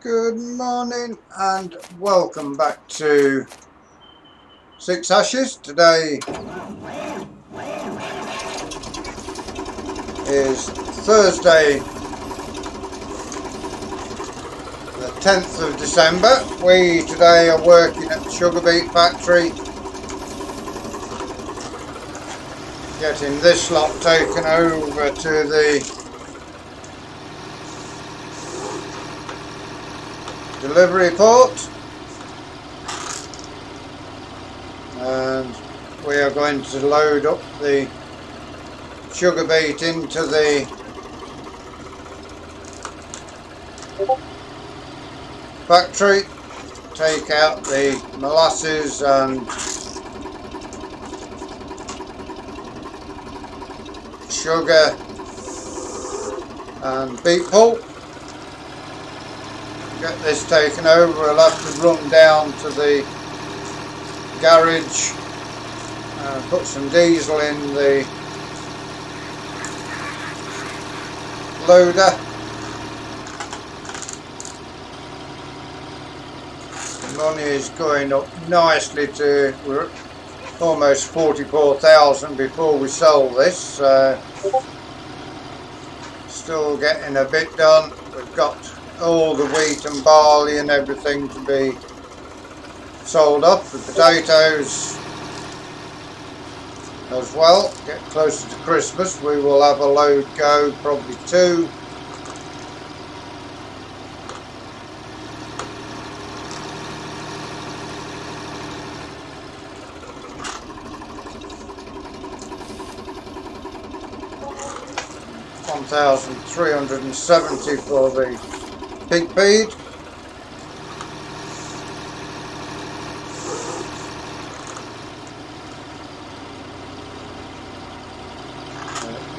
Good morning and welcome back to Six Ashes. Today is Thursday the 10th of December. We today are working at the sugar beet factory, getting this lot taken over to the delivery port, and we are going to load up the sugar beet into the factory, take out the molasses and sugar and beet pulp. Get this taken over. We'll have to run down to the garage and put some diesel in the loader. The money is going up nicely to, we're almost 44,000 before we sell this. Still getting a bit done. We've got all the wheat and barley and everything to be sold off. The potatoes as well. Get closer to Christmas, we will have a load go, probably two. $1,370 for the pig feed.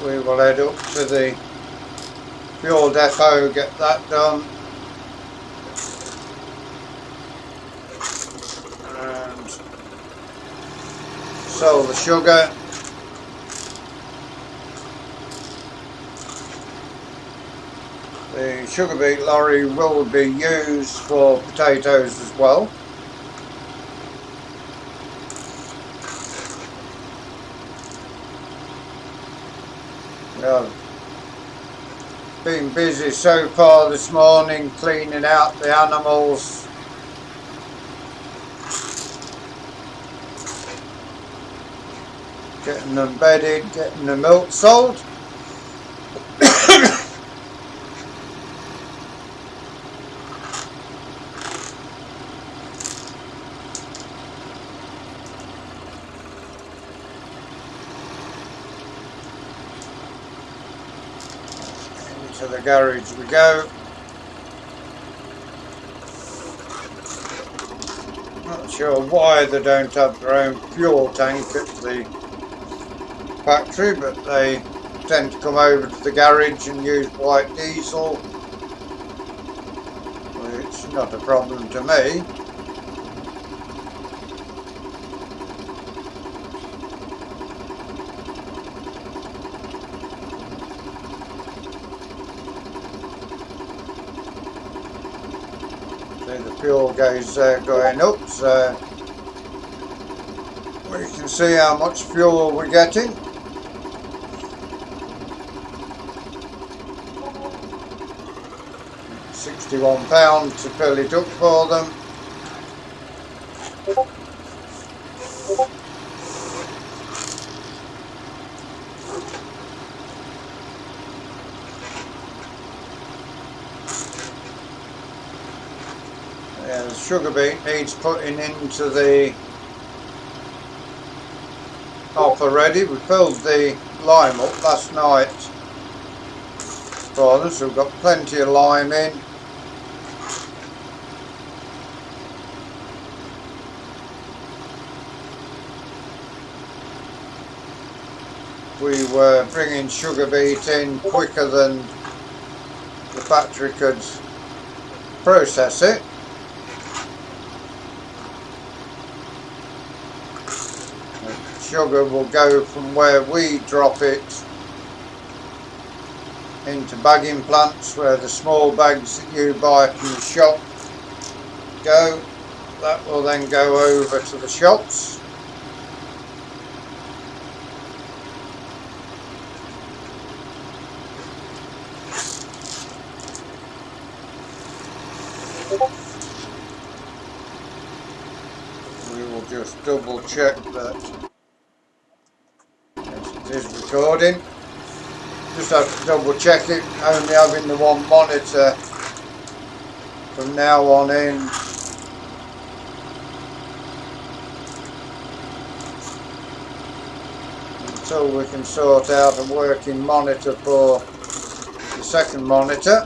We will head up to the fuel depot, get that done, and sell the sugar. The sugar beet lorry will be used for potatoes as well. I've been busy so far this morning cleaning out the animals. Getting them bedded, getting the milk sold. To the garage we go. Not sure why they don't have their own fuel tank at the factory, but they tend to come over to the garage and use white diesel, which is not a problem to me. The fuel gauge there going up, so we can see how much fuel we're getting. £61 to fill it up for them. Yeah, the sugar beet needs putting into the hopper ready. We filled the lime up last night for them, so we've got plenty of lime in. We were bringing sugar beet in quicker than the factory could process it. Sugar will go from where we drop it into bagging plants where the small bags that you buy from the shop go. That will then go over to the shops. We will just double check that yes, it is recording. Just have to double check it, only having the one monitor from now on in. Until we can sort out a working monitor for the second monitor.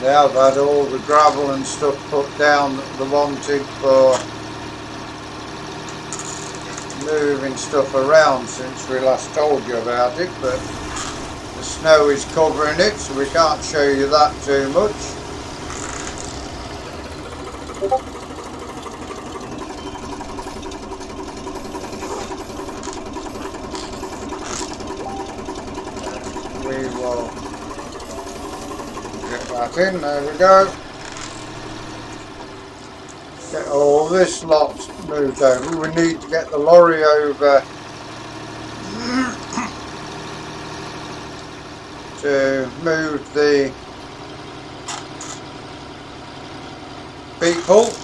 Now I've had all the gravel and stuff put down that they wanted for moving stuff around since we last told you about it, but the snow is covering it, so we can't show you that too much. We will get that in, there we go. Get all this lot moved over. We need to get the lorry over to move the beet pulp.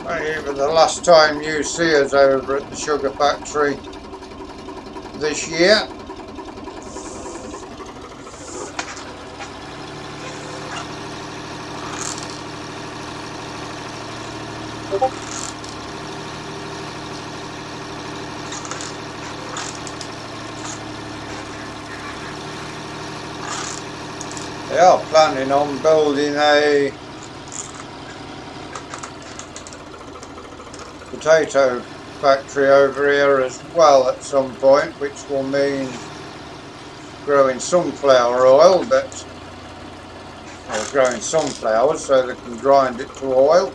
Maybe the last time you see us over at the sugar factory this year. They are planning on building a potato factory over here as well at some point, which will mean growing sunflower oil, or growing sunflowers so they can grind it to oil.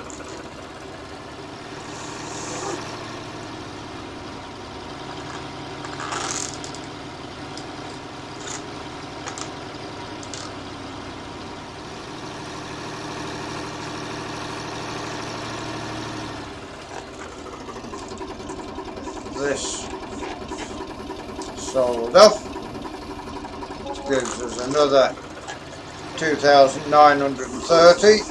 This sold off, which gives us another 2,930.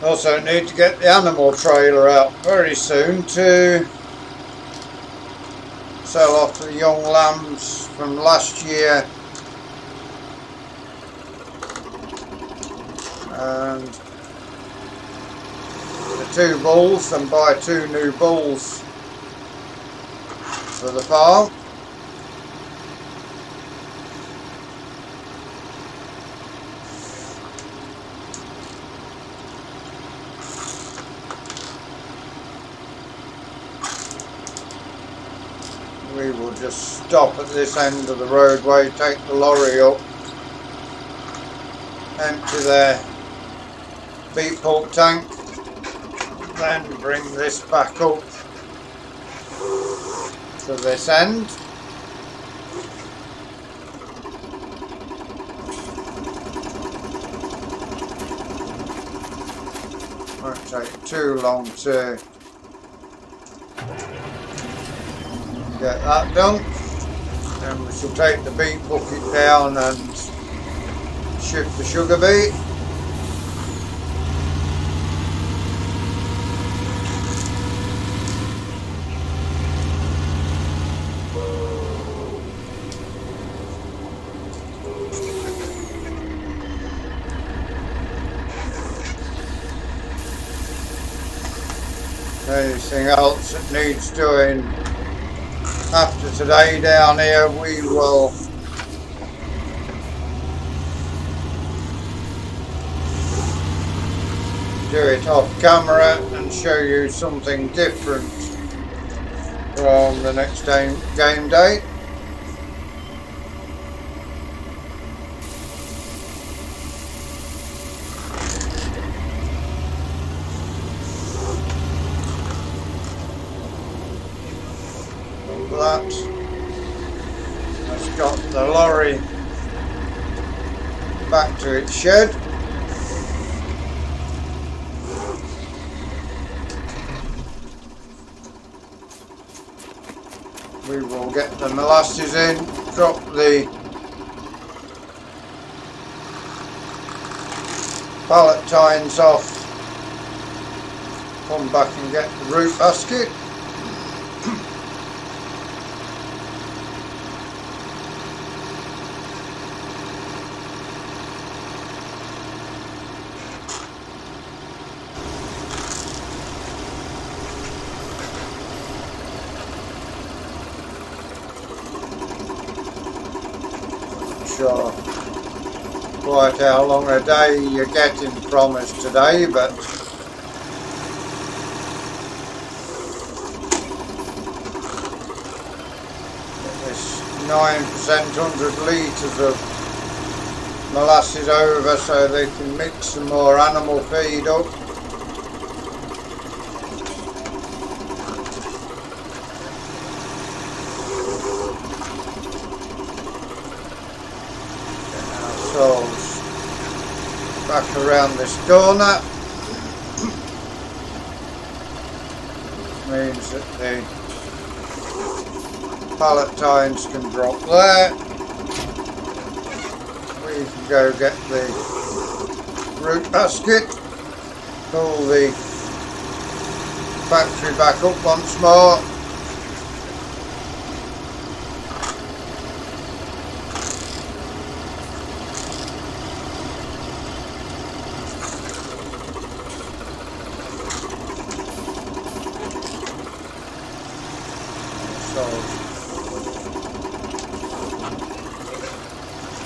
Also need to get the animal trailer out very soon to sell off the young lambs from last year and the 2 bulls, and buy 2 new bulls for the farm. We will just stop at this end of the roadway, take the lorry up, empty their beet pulp tank, then bring this back up to this end. Won't take too long to get that done. Then we shall take the beet bucket down and shift the sugar beet. Anything else that needs doing after today down here, we will do it off camera and show you something different from the next game day. That has got the lorry back to its shed. We will get the molasses in, drop the pallet tines off, come back and get the root basket. Sure quite how long a day you're getting from us today, but this 9% 100 litres of molasses over so they can mix some more animal feed up. Back around this corner, which means that the pallet tines can drop there. We can go get the root basket, pull the factory back up once more.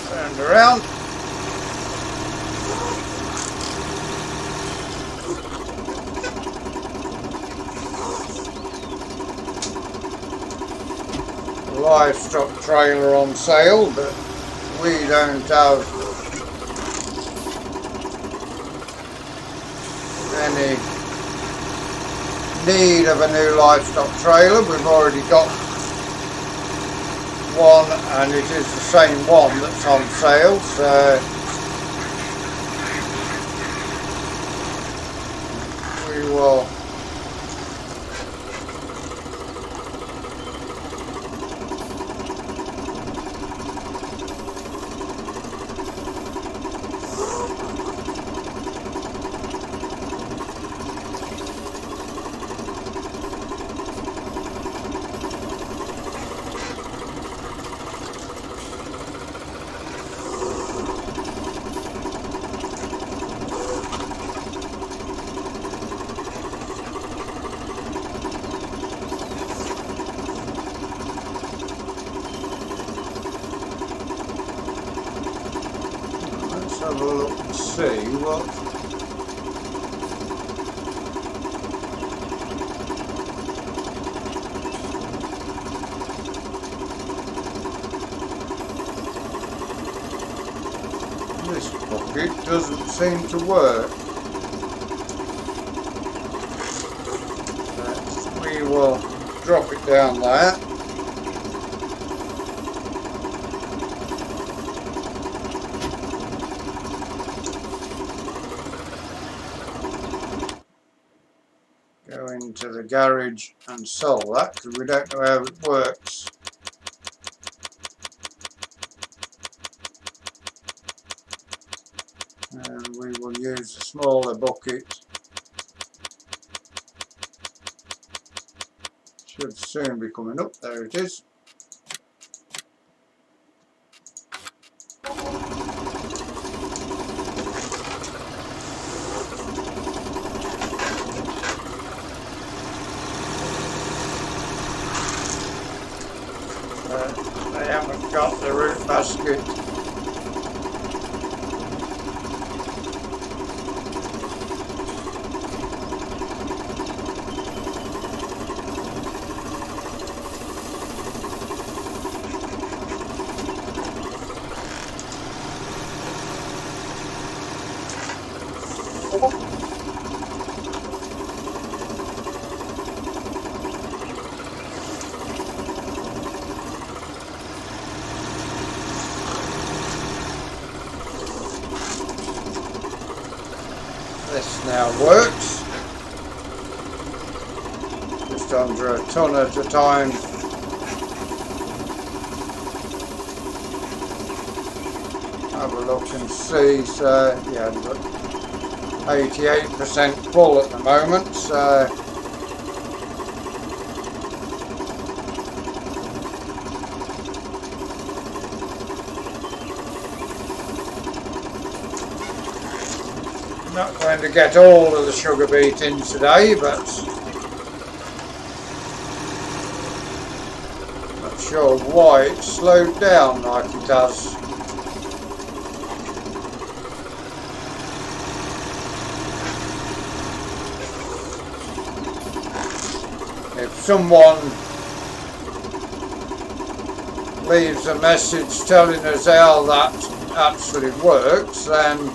Turned around. Livestock trailer on sale, but we don't have any need of a new livestock trailer. We've already got one and it is the same one that's on sale, so we will have a look and see what this bucket doesn't seem to work. But we will drop it down there. Go into the garage and sell that because we don't know how it works. And we will use the smaller bucket. Should soon be coming up. There it is. got the root basket. This now works. Just under a ton at a time. Have a look and see. So yeah, look, 88% full at the moment. So not going to get all of the sugar beet in today, but not sure why it's slowed down like it has. If someone leaves a message telling us how that actually works, then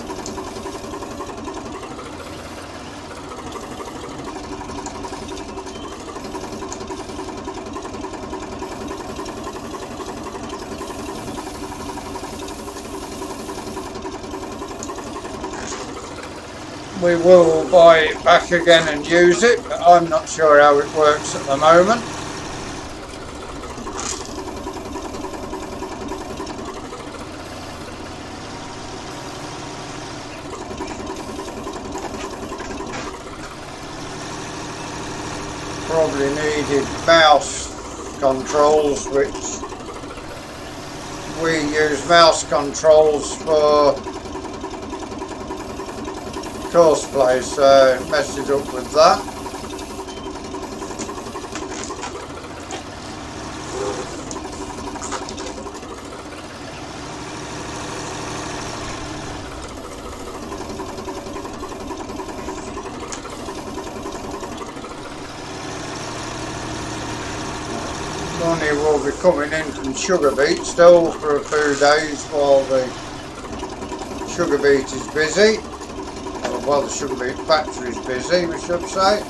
we will buy it back again and use it, but I'm not sure how it works at the moment. Probably needed mouse controls, which we use mouse controls for course play, so messed it up with that. Money will be coming in from sugar beet still for a few days while the sugar beet is busy. Well, the sugar beet factory is busy, we should say.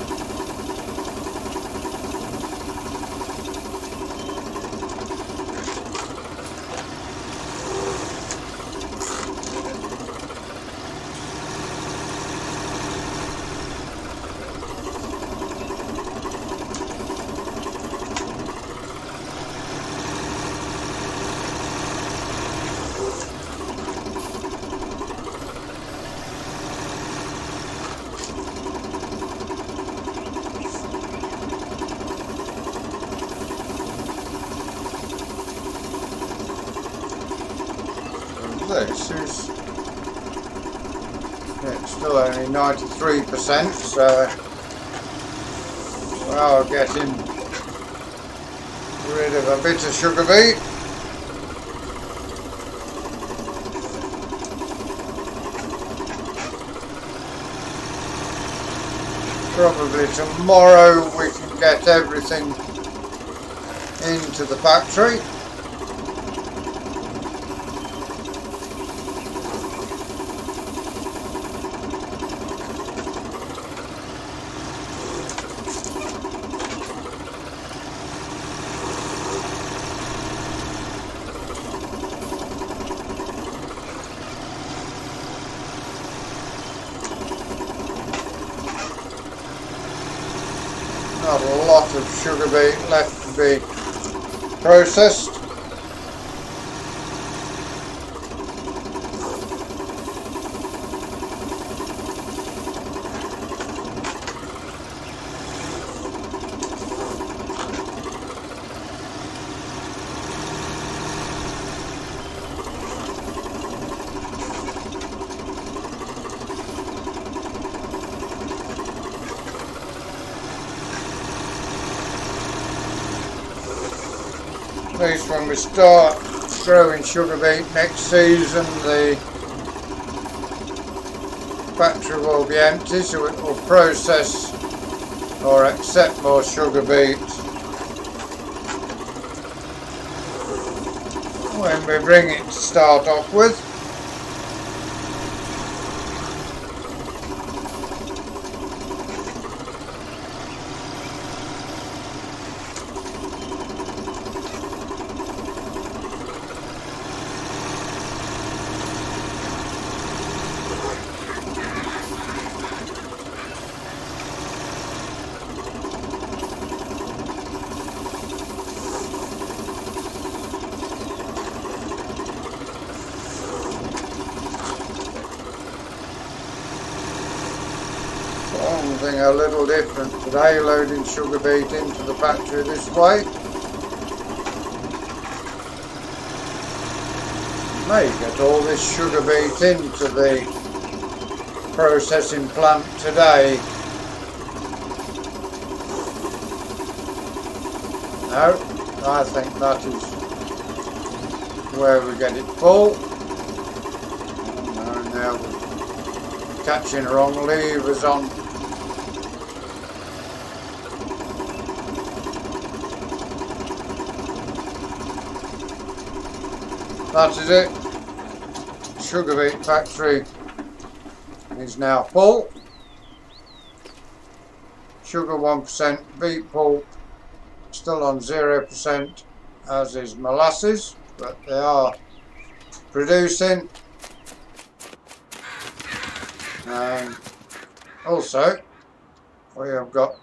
This is, it's still only 93%, so we are getting rid of a bit of sugar beet. Probably tomorrow we can get everything into the factory. Not a lot of sugar beet left to be processed. At least when we start growing sugar beet next season, the factory will be empty, so it will process or accept more sugar beet when we bring it to start off with. Something a little different today, loading sugar beet into the factory this way. May get all this sugar beet into the processing plant today. No, I think that is where we get it full. Oh, no, now we're catching wrong levers on. That is it. Sugar beet factory is now full. Sugar 1%, beet pulp still on 0%, as is molasses, but they are producing. And also we have got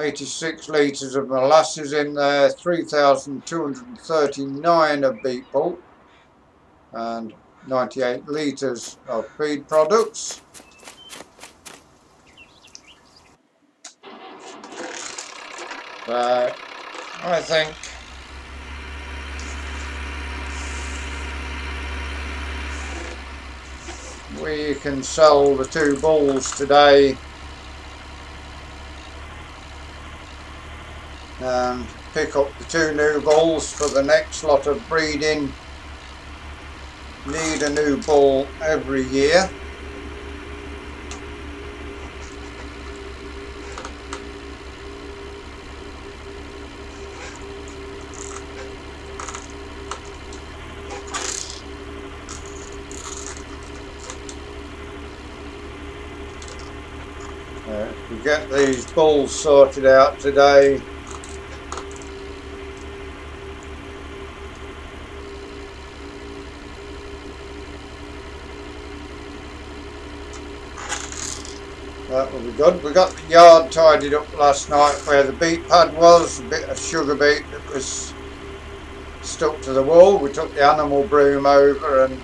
86 litres of molasses in there, 3,239 of beet pulp, and 98 litres of feed products. So I think we can sell the 2 bulls today and pick up the 2 new bulls for the next lot of breeding. Need a new bull every year. If we get these bulls sorted out today, that will be good. We got the yard tidied up last night where the beet pad was, a bit of sugar beet that was stuck to the wall. We took the animal broom over and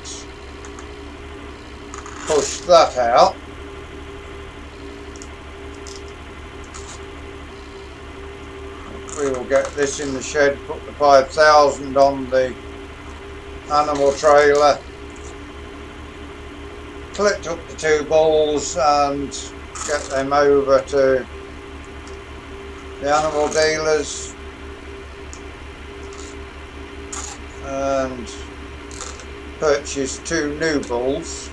pushed that out. We will get this in the shed, put the 5,000 on the animal trailer, collect up the 2 bulls and get them over to the animal dealers and purchase 2 new bulls.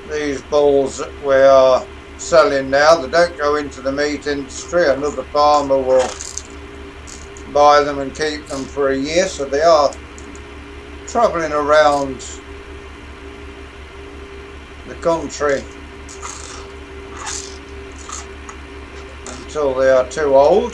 These bulls that we are selling now, they don't go into the meat industry. Another farmer will buy them and keep them for a year, so they are travelling around the country until they are too old.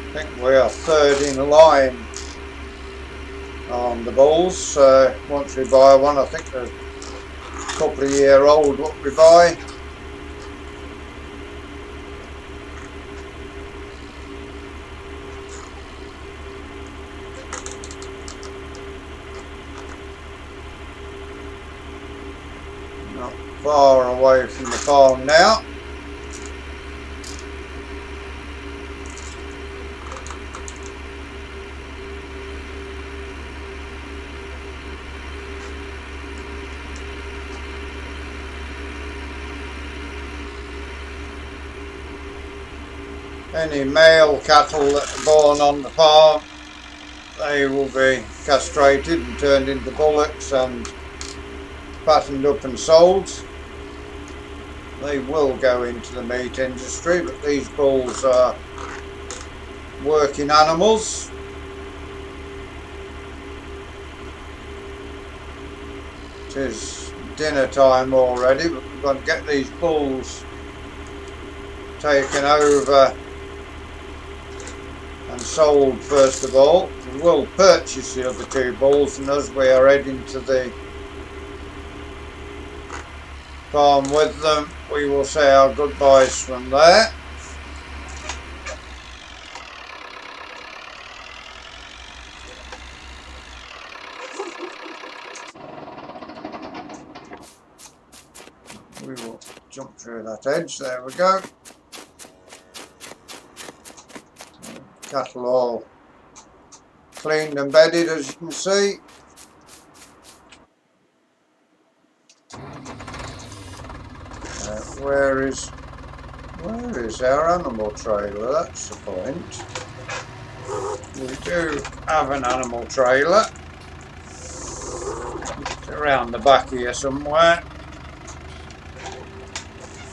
I think we are 3rd in line on the bulls, so once we buy one, I think they're a couple of year old what we buy. far away from the farm now. Any male cattle that are born on the farm, they will be castrated and turned into bullocks and fattened up and sold. They will go into the meat industry, but these bulls are working animals. It is dinner time already, but we've got to get these bulls taken over and sold first of all. We will purchase the other two bulls, and as we are heading to the farm with them, we will say our goodbyes from there. We will jump through that edge, there we go. Cattle all cleaned and bedded, as you can see. Where is our animal trailer? That's the point. We do have an animal trailer. It's around the back here somewhere.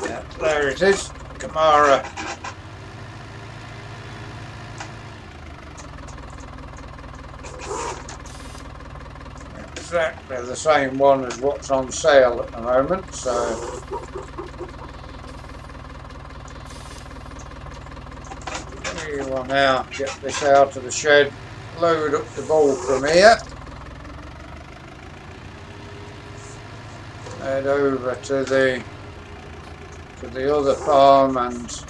Yeah, there it is. Kamara. Exactly the same one as what's on sale at the moment, so we will now get this out of the shed, load up the bull from here, head over to the other farm and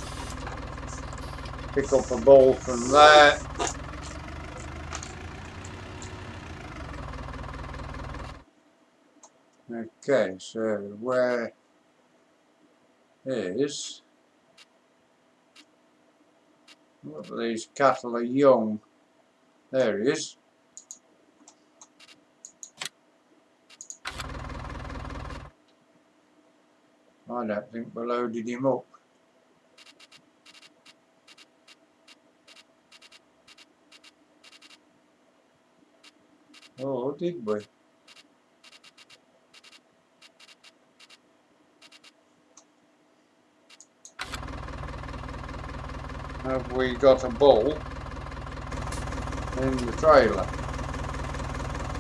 pick up a bull from there. Okay, so where is, look, these cattle are young. There he is. I don't think we loaded him up. Oh, did we? Have we got a bull in the trailer?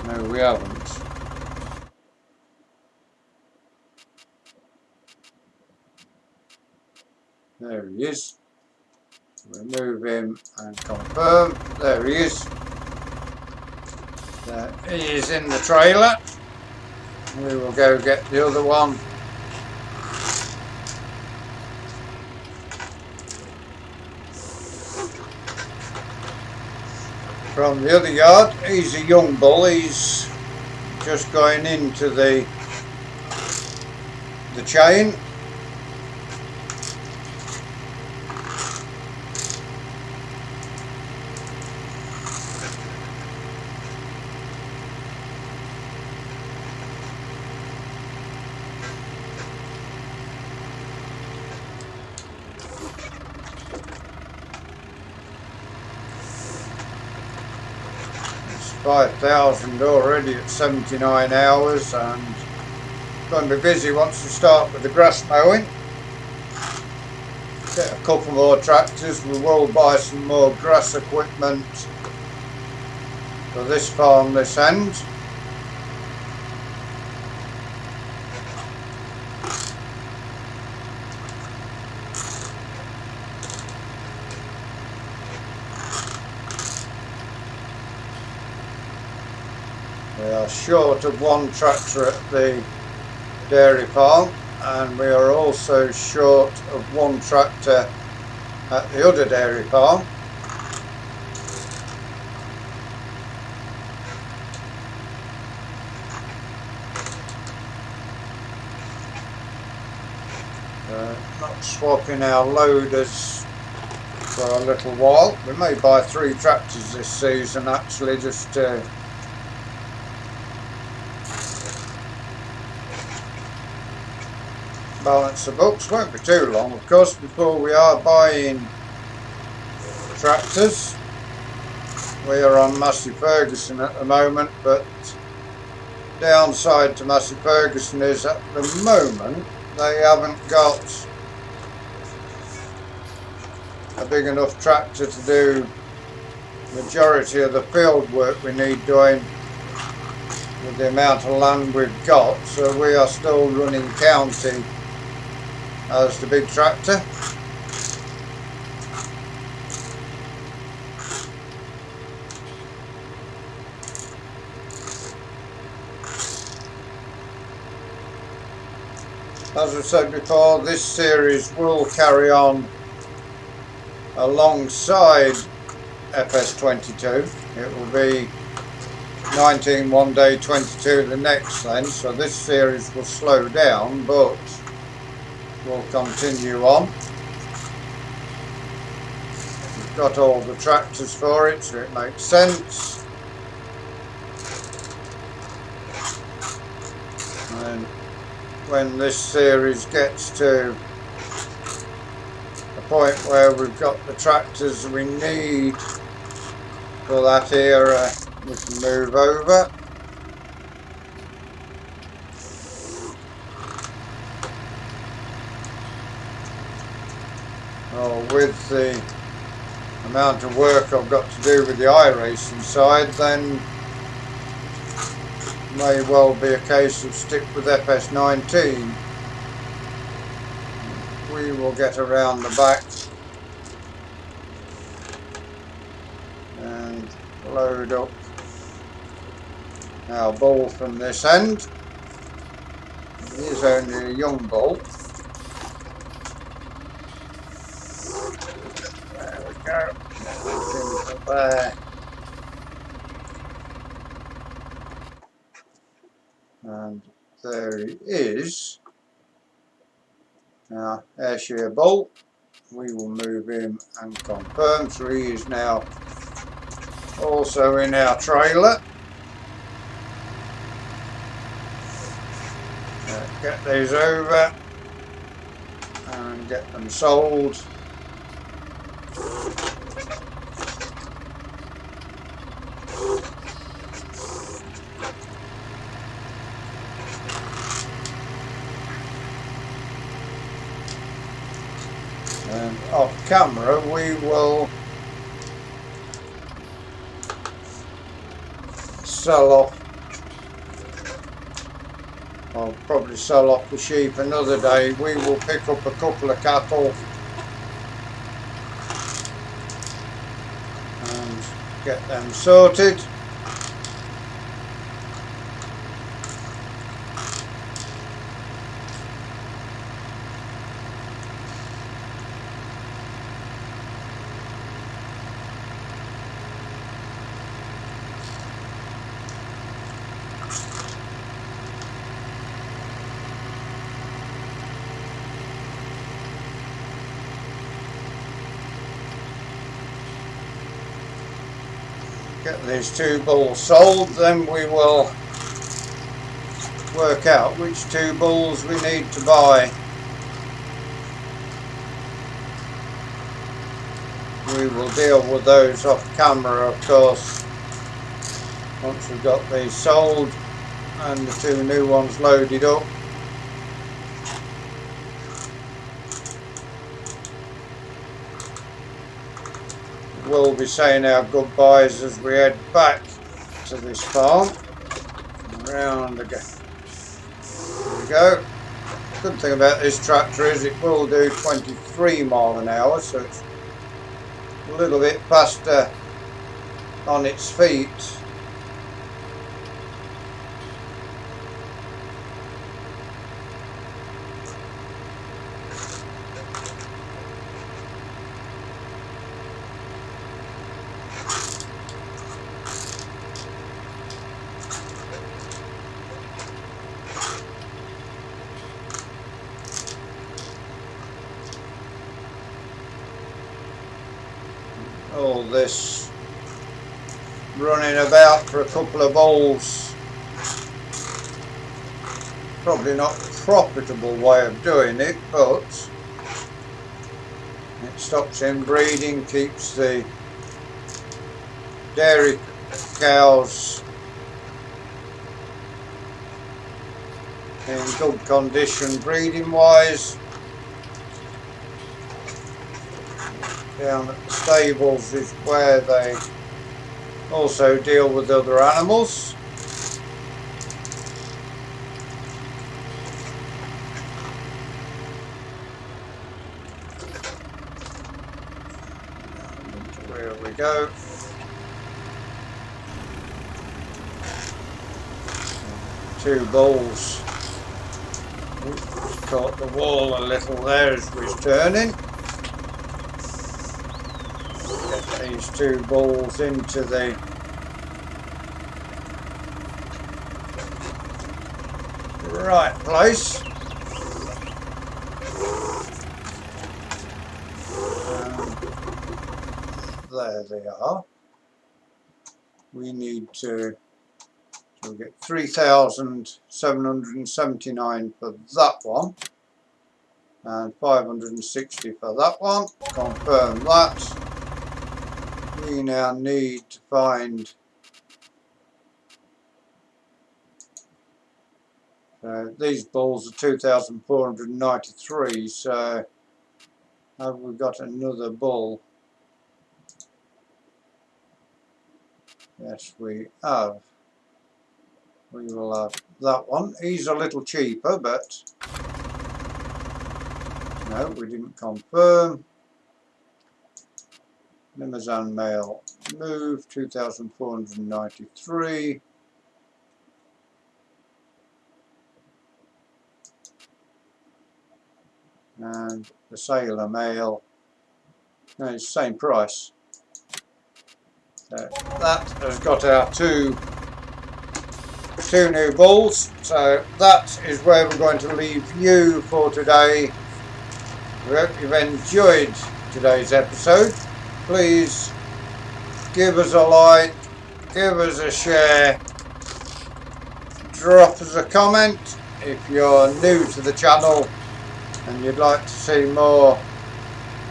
No, we haven't. There he is. Remove him and confirm. There he is. There he is in the trailer. We will go get the other one. From the other yard. He's a young bull. He's just going into the chain. It's 5,000 already at 79 hours, and going to be busy once we start with the grass mowing. Get a couple more tractors. We will buy some more grass equipment for this farm this end. We are short of one tractor at the dairy farm, and we are also short of one tractor at the other dairy farm. Not swapping our loaders for a little while. We may buy 3 tractors this season actually, just to balance the books. Won't be too long of course before we are buying tractors. We are on Massey Ferguson at the moment, but downside to Massey Ferguson is at the moment they haven't got a big enough tractor to do majority of the field work we need doing with the amount of land we've got, so we are still running county as the big tractor. As I said before, this series will carry on alongside FS22. It will be 19 one day, 22 the next then, so this series will slow down but will continue on. We've got all the tractors for it, so it makes sense. And when this series gets to a point where we've got the tractors we need for that era, we can move over. With the amount of work I've got to do with the iracing side, then may well be a case of stick with FS19. We will get around the back and load up our bull from this end. It is only a young bull. There we go. Into there. And there he is. Now, Ayrshire bull. We will move him and confirm. So he is now also in our trailer. Get these over and get them sold. And off camera we will sell off. I'll probably sell off the sheep another day. We will pick up a couple of cattle and get them sorted. Get these 2 bulls sold, then we will work out which 2 bulls we need to buy. We will deal with those off camera of course once we've got these sold and the 2 new ones loaded up. We'll be saying our goodbyes as we head back to this farm. Round again. There we go. The good thing about this tractor is it will do 23 miles an hour, so it's a little bit faster on its feet. all this running about for a couple of bulls. Probably not a profitable way of doing it, but it stops inbreeding, keeps the dairy cows in good condition breeding wise. Down at the stables is where they also deal with other animals. Where we go. Two bulls. Oops, caught the wall a little there as we was turning. Get these two bulls into the right place. There they are. We need to, so we get 3,779 for that one and 560 for that one. Confirm that. We now need to find these bulls are 2,493, so have we got another bull? Yes, we have. We will have that one. He's a little cheaper, but no, we didn't confirm. Limousin male move 2,493. And the sailor male, no, it's the same price. So that has got our two new bulls. So that is where we're going to leave you for today. We hope you've enjoyed today's episode. Please give us a like, give us a share, drop us a comment if you're new to the channel and you'd like to see more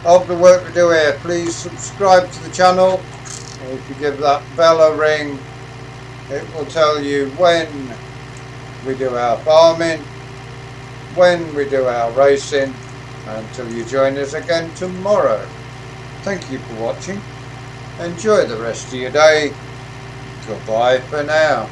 of the work we do here. Please subscribe to the channel. If you give that bell a ring, it will tell you when we do our farming, when we do our racing, until you join us again tomorrow. Thank you for watching. Enjoy the rest of your day. Goodbye for now.